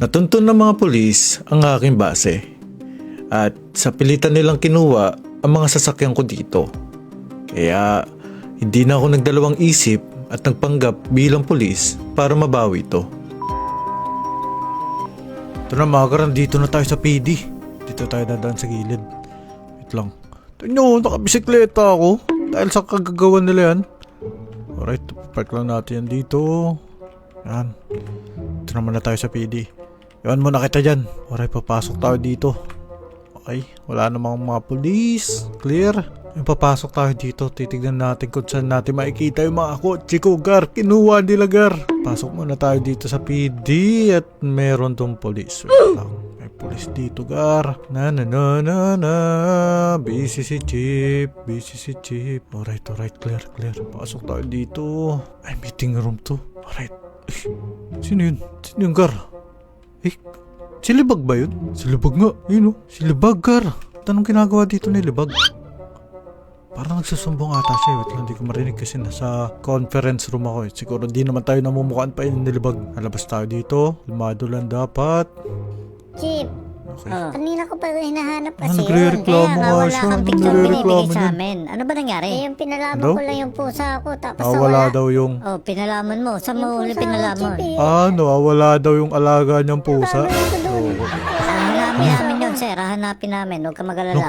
Natuntun ng mga pulis ang aking base at sa pilitan nilang kinuha ang mga sasakyan ko dito. Kaya hindi na ako nagdalawang isip at nagpanggap bilang pulis para mabawi ito. Ito na mga karan, dito na tayo sa PD. Dito tayo dadaan sa gilid. Wait lang. Tignan, nakabisikleta ako dahil sa kagagawan nila yan. Alright, park lang natin yan dito. Yan. Ito naman na tayo sa PD. Iwan mo na kita dyan. Alright, papasok tayo dito. Okay, wala namang mga police. Clear. Yung papasok tayo dito, titignan natin kung saan natin makikita yung mga kotse ko, Gar. Kinuha nila, Gar. Pasok muna tayo dito sa PD at meron tong police. Wait lang. May police dito, Gar. Na. Busy si Chief. Alright, clear. Pasok tayo dito. Ay, meeting room to. Alright. Sino yun, Gar? Si Libag ba yun? Si Libag nga, yun o. Si Libag, Gar. Anong ginagawa dito ni Libag? Parang nagsusumbong ata siya. Wait lang, hindi ko marinig kasi nasa conference room ako eh. Siguro di naman tayo namumukhaan pa yun ni Libag. Alabas tayo dito. Lumado lang dapat. Chief, Okay. kanina ko pa hinahanap kasi nagre-reklamo nga wala siya. kang picture Nagre-reklamo binibigay sa niyan. amin. Ano ba nangyari? Yung pinalaman Ano? ko lang yung pusa ko tapos Nawawala daw yung... Oh, pinalaman mo. Saan Yung mo uli pusa ko, pinalaman? Chief, nawawala daw yung alaga niyang pusa. Tama ko doon. Hanapin namin yun, sir. Hanapin namin. Huwag ka mag-alala.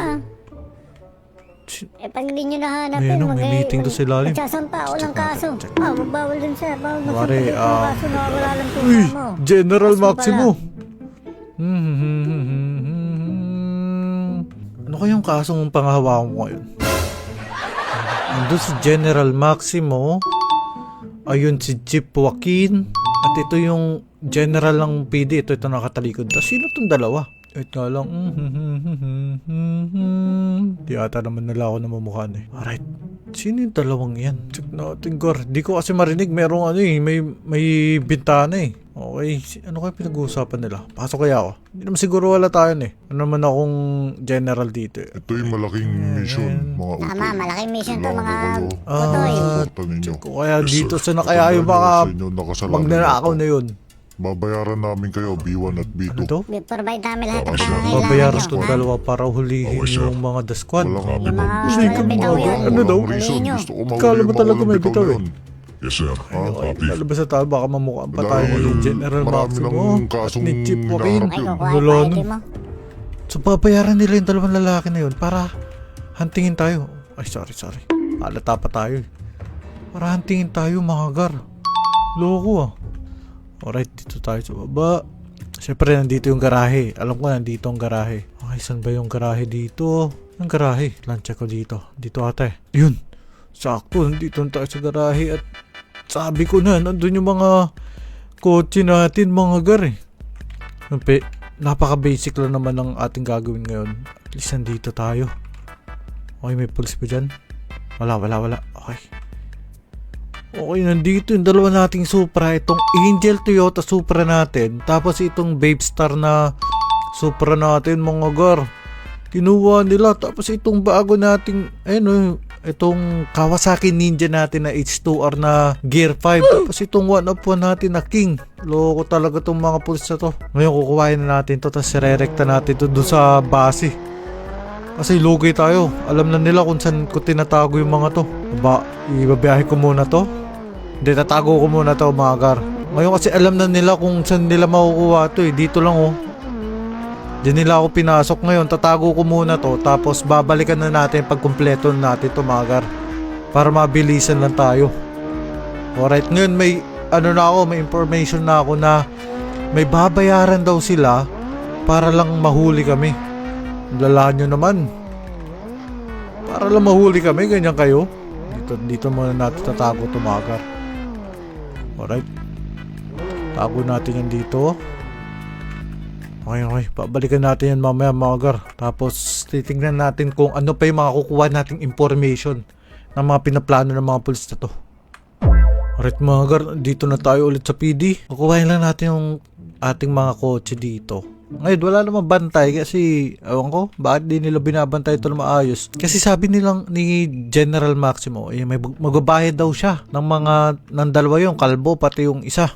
Pag hindi nyo nahanap May meeting to sa ilalim. magsasampa ako ng kaso. Check Bawal dun sir. Bawal Pare, magsampa ng kaso na wala lang pusa Uy, mo. General Mas mo Maximo. Ano kayang kasong panghahawakan mo ngayon? Nandun si General Maximo. Ayun si Chief Joaquin. At ito yung General ng PD. Ito nakatalikod. Sino itong dalawa? Wait nga lang. Di ata naman nila ako namumukhaan eh. Alright. Sino yung dalawang yan? Check natin, Gar. Di ko kasi marinig. Merong may bintana eh. Okay. Ano kayo pinag-uusapan nila? Pasok kaya ako. Hindi naman siguro wala tayo eh. Ano naman akong general dito eh. Ito yung malaking mission, mga utol. Tama, malaking mission to mga Kailangan putoy. Suporta ninyo. Ko kaya Yes, dito sir. sa kaya yung mga Sa inyo nakasalanan magnanakaw ako. na yun. Babayaran namin kayo B1 at B2. Ano to? Provide namin lahat ng Tapos pangangailangan Babayaran nyo. itong dalawa para hulihin Okay, sir. yung mga The Squad. Wala kami Yung mga gusto ko bitaw yun. Ano daw? Walang reason. Hulihin nyo. Gusto ko mahuli Kala mo yung talaga mga may bitaw bitaw na eh. yun. Yes, sir. Copy. Lalabas na tayo, baka mamukhaan pa tayo Dahil ni General marami Maximo ng at kasong ni Chief Joaquin. hinaharap Ay, yun. kukuha Wala yung nun. ID mo. So babayaran nila yung dalawang lalaki na yun para huntingin tayo. Ay sorry. Halata pa tayo. Para huntingin tayo mga Gar. Loko ah. Alright, dito tayo sa baba. Siyempre nandito yung garahe. Alam ko nandito ang garahe. Okay, saan ba yung garahe dito? Yung garahe. Lansya ko dito. Dito ate. Yun. Sakto, nandito tayo sa garahe at sabi ko na, nandun yung mga kotse natin mga Gar eh. Napaka-basic lang naman ng ating gagawin ngayon. At least nandito tayo. Okay, may police ba dyan? Wala. Okay. Okay, nandito yung dalawa nating Supra. Itong Angel Toyota Supra natin. Tapos itong Babe Star na Supra natin mga Gar. Kinuha nila. Tapos itong bago nating, itong Kawasaki Ninja natin na H2R na Gear 5. Tapos itong 1-of-1 natin na King. Loko talaga itong mga pulis na to. Ngayon kukuhain na natin to. Tapos sirerekta natin to doon sa base. Kasi lugay tayo. Alam na nila kung saan ko tinatago yung mga to. Ibabiyahe ko muna to. Hindi, tatago ko muna to mga Gar. Ngayon kasi alam na nila kung saan nila makukuha to eh. Dito lang oh. Diyan nila ako pinasok ngayon. Tatago ko muna to. Tapos babalikan na natin pag kumpleto natin to mga Gar. Para mabilisan lang tayo. Alright, ngayon may may information na ako na may babayaran daw sila para lang mahuli kami. Lalahan nyo naman. Para lang mahuli kami, ganyan kayo. Dito muna natin tatago to mga Gar. Alright. Tago natin yan dito. Okay. Pabalikan natin yan mamaya mga Gar. Tapos titingnan natin kung ano pa yung mga kukuha nating information ng mga pinaplano ng mga pulis na to. Alright mga Gar, dito na tayo ulit sa PD. Kukuhain lang natin yung ating mga kotse dito. Ngayon wala namang bantay kasi ewan ko bakit di nila binabantay ito na maayos. Kasi sabi nilang ni General Maximo may magbabayad daw siya ng dalawa yung kalbo pati yung isa.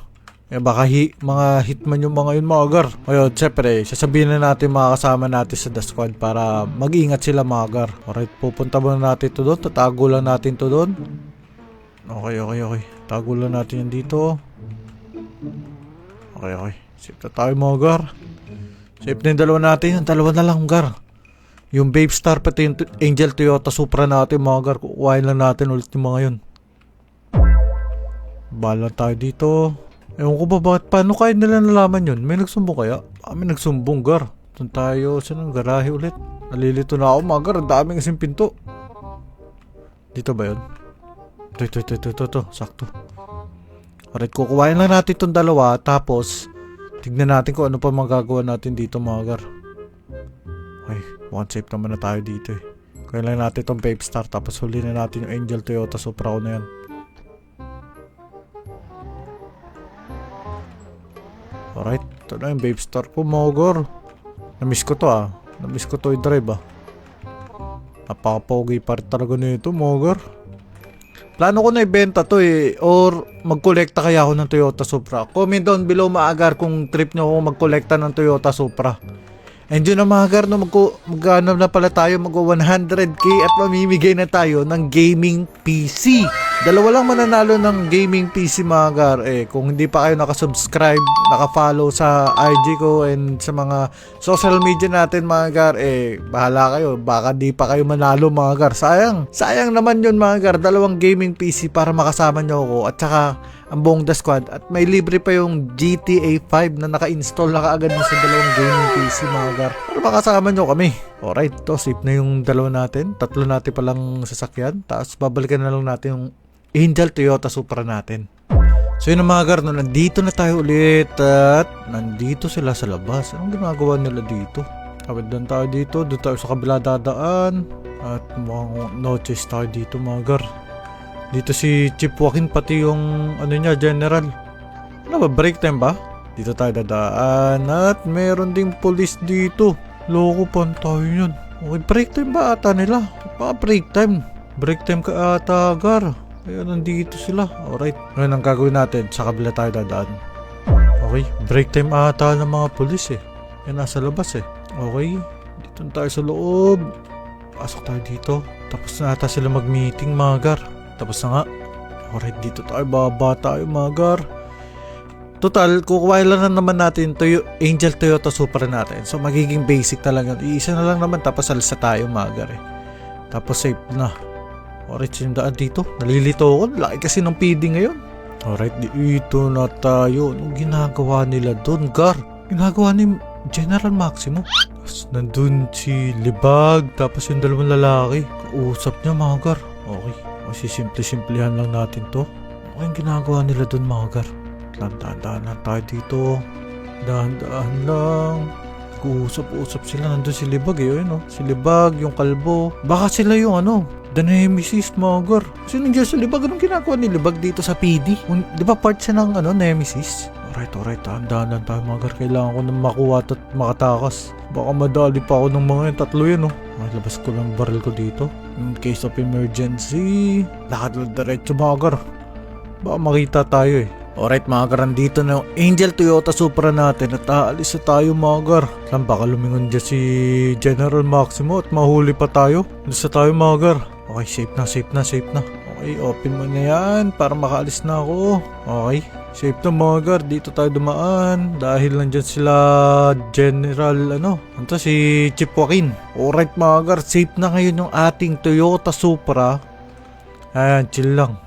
Eh baka mga hitman yung mga yun mga gar. Ngayon, syempre, sasabihin na natin mga kasama natin sa The Squad para mag-ingat sila mga gar. Alright, pupunta muna natin to doon. Tatago lang natin to doon. Okay. Tago lang natin yan dito. Okay. Safe na tayo mga gar. Safe na yung dalawa natin. Yung dalawa na lang gar. Yung Babe Star pati yung Angel Toyota Supra natin mga gar. Kukuhain lang natin ulit yung mga yun. Bahala tayo dito. Ewan ko ba bakit paano kaya nila nalaman yun? May nagsumbong kaya? May nagsumbong gar. Doon tayo sa garahe ulit. Nalilito na ako mga gar. Ang daming kasing pinto. Dito ba yun? Ito. Sakto. Alright, kukuhain lang natin itong dalawa. Tapos, tignan natin kung ano pa magagawa natin dito mga gar. Okay, mukhang safe naman na tayo dito eh. Kuhain lang natin itong Babe Star. Tapos huli na natin yung Angel Toyota Supra ko na yan. Alright, ito na yung Babe Star ko mga gar. Namiss ko to Namiss ko to i-drive Napaka-pogi pa rin talaga nito mga gar. Plano ko na ibenta to eh. Or magkolekta kaya ako ng Toyota Supra. Comment down below maagar kung trip nyo ako magkolekta ng Toyota Supra. And yun na mga gar, no, mag-ano na pala tayo, mag-100k at mamimigay na tayo ng gaming PC. Dalawa lang mananalo ng gaming PC mga gar. Kung hindi pa kayo nakasubscribe, nakafollow sa IG ko and sa mga social media natin mga gar, bahala kayo. Baka di pa kayo manalo mga gar. Sayang naman yun mga gar. Dalawang gaming PC para makasama nyo ako at saka ang buong The Squad. At may libre pa yung GTA 5 na naka-install na kaagad mo sa dalawang gaming PC mga gar. Para makasama nyo kami. Alright, to safe na yung dalawa natin. Tatlo natin palang sasakyan. Tapos babalikan na lang natin yung Angel Toyota Supra natin. So yun ang mga gar, no, nandito na tayo ulit. At nandito sila sa labas. Anong ginagawa nila dito? Kapit doon tayo dito. Doon tayo sa kabila dadaan. At mukhang no chase tayo dito mga gar. Dito si Chief Joaquin pati yung ano niya, General. Ano ba, break time ba? Dito tayo dadaan. At meron ding police dito. Loko pa tayo yun. Okay, break time ba ata nila? Baka break time. Break time ka ata gar. Kaya nandito sila. Alright. Ngayon ang gagawin natin, sa kabila tayo dadaan. Okay, break time ata ng mga police Yan nasa labas Okay, dito tayo sa loob. Pasok tayo dito. Tapos na ata sila mag-meeting mga gar. Tapos na nga. Alright, dito tayo. Baba tayo mga gar. Total, kukuha lang naman natin Angel Toyota Supra natin. So magiging basic talaga. Iisa na lang naman. Tapos alsa tayo mga gar Tapos safe na. Alright, yung daan dito. Nalilito ako. Laki kasi ng PD ngayon. Alright, dito na tayo. Anong ginagawa nila doon, gar? Ginagawa ni General Maximo. Tapos nandun si Libag. Tapos yung dalawang lalaki. Kausap niya mga gar. Okay. Kasi simple-simplehan lang natin to. Ano yung ginagawa nila dun mga gar? Dahan-dahan lang tayo dito. Dahan-dahan lang. Usap-usap sila. Nandun si Libag Si Libag, yung kalbo. Baka sila yung The Nemesis mga gar. Kasi nandiyan si Libag. Anong ginagawa ni Libag dito sa PD? Di ba part siya ng Nemesis? Alright. Dahan-dahan lang tayo mga gar. Kailangan ko nang makuha at makatakas. Baka madali pa ako ng mga yun. Tatlo yun Labas ko lang barrel ko dito. In case of emergency. Lakad lang diretso mga gar. Baka makita tayo Alright mga gar, dito na yung Angel Toyota Supra natin at aalis na tayo mga gar. Saan baka lumingon dyan si General Maximo at mahuli pa tayo. Alis na tayo mga gar. Okay, safe na. Okay, open mo na yan para makaalis na ako. Okay, safe na mga gar. Dito tayo dumaan dahil nandyan sila General si Chief Joaquin. Alright mga gar, safe na ngayon yung ating Toyota Supra. Ayan, chill lang.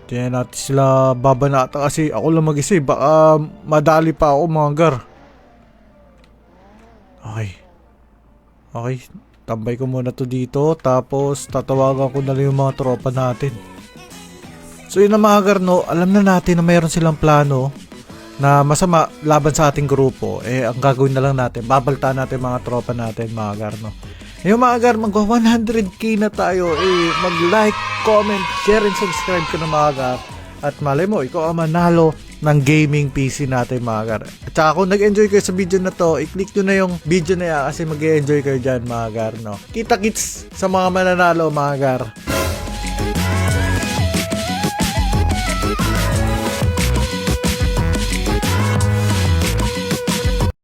Diyan natin sila babanata kasi ako lang mag-isa baka madali pa ako mga gar. Okay, tambay ko muna to dito tapos tatawagan ko na lang yung mga tropa natin. So yun na mga gar, alam na natin na mayroon silang plano na masama laban sa ating grupo. Ang gagawin na lang natin, babaltaan natin mga tropa natin mga gar Ngayon mga gar, mag-100k na tayo. Mag-like, comment, share, and subscribe ka na mga gar. At malay mo, ikaw ang manalo ng gaming PC natin mga gar. At saka kung nag-enjoy kayo sa video na to, i-click nyo na yung video na yan kasi mag-enjoy kayo dyan mga gar Kita-kits sa mga mananalo mga gar.